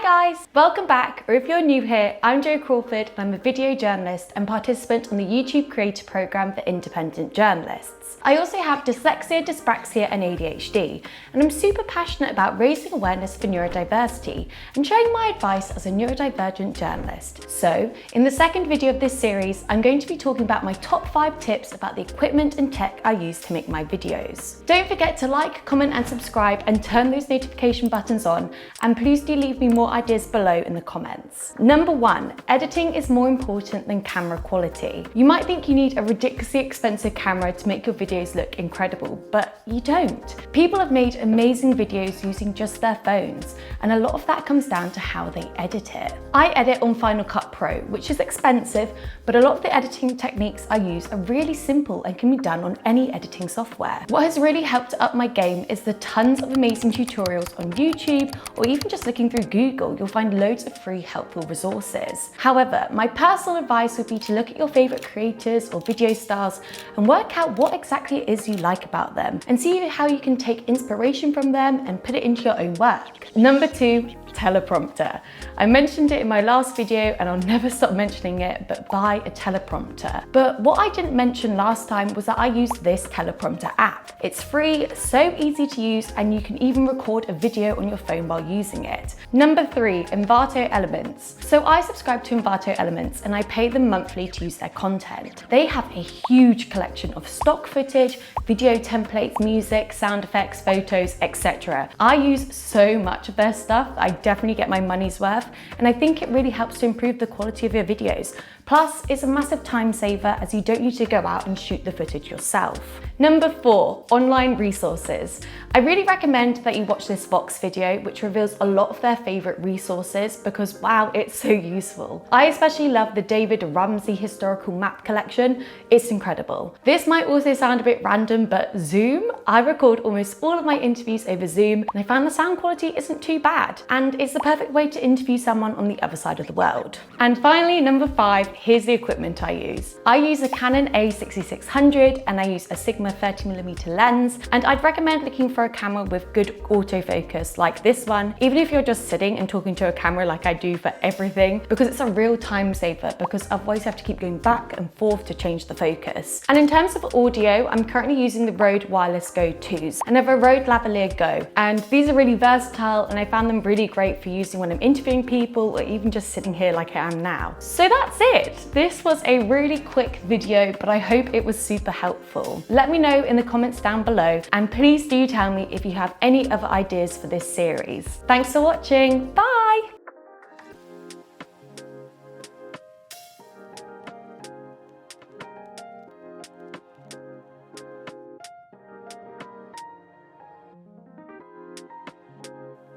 guys, welcome back, or if you're new here, I'm Crawford and I'm a video journalist and participant on the YouTube Creator Programme for Independent Journalists. I also have dyslexia, dyspraxia and ADHD, and I'm super passionate about raising awareness for neurodiversity and sharing my advice as a neurodivergent journalist. So, in the second video of this series, I'm going to be talking about my top 5 tips about the equipment and tech I use to make my videos. Don't forget to like, comment and subscribe and turn those notification buttons on, and please do leave me more ideas below in the comments. Number 1, editing is more important than camera quality. You might think you need a ridiculously expensive camera to make your videos look incredible, but you don't. People have made amazing videos using just their phones, and a lot of that comes down to how they edit it. I edit on Final Cut Pro, which is expensive, but a lot of the editing techniques I use are really simple and can be done on any editing software. What has really helped up my game is the tons of amazing tutorials on YouTube, or even just looking through Google, you'll find loads of free helpful resources. However, my personal advice would be to look at your favorite creators or video stars and work out what exactly it is you like about them and see how you can take inspiration from them and put it into your own work. Number 2, teleprompter. I mentioned it in my last video and I'll never stop mentioning it, but buy a teleprompter. But what I didn't mention last time was that I use this teleprompter app. It's free, so easy to use, and you can even record a video on your phone while using it. Number 3, Envato Elements. So I subscribe to Envato Elements and I pay them monthly to use their content. They have a huge collection of stock footage, video templates, music, sound effects, photos, etc. I use so much of their stuff. I definitely get my money's worth, and I think it really helps to improve the quality of your videos. Plus, it's a massive time saver as you don't need to go out and shoot the footage yourself. Number 4, online resources. I really recommend that you watch this Vox video, which reveals a lot of their favorite resources because wow, it's so useful. I especially love the David Ramsey historical map collection. It's incredible. This might also sound a bit random, but Zoom. I record almost all of my interviews over Zoom, and I found the sound quality isn't too bad, and it's the perfect way to interview someone on the other side of the world. And finally, number 5, here's the equipment I use. I use a Canon A6600 and I use a Sigma 30mm lens, and I'd recommend looking for a camera with good autofocus like this one, even if you're just sitting and talking to a camera like I do for everything, because it's a real time saver, because otherwise you have to keep going back and forth to change the focus. And in terms of audio, I'm currently using the Rode Wireless Go 2s and I have a Rode Lavalier Go, and these are really versatile and I found them really great for using when I'm interviewing people or even just sitting here like I am now. So that's it. This was a really quick video, but I hope it was super helpful. Let me know in the comments down below, and please do tell me if you have any other ideas for this series. Thanks for watching. Bye!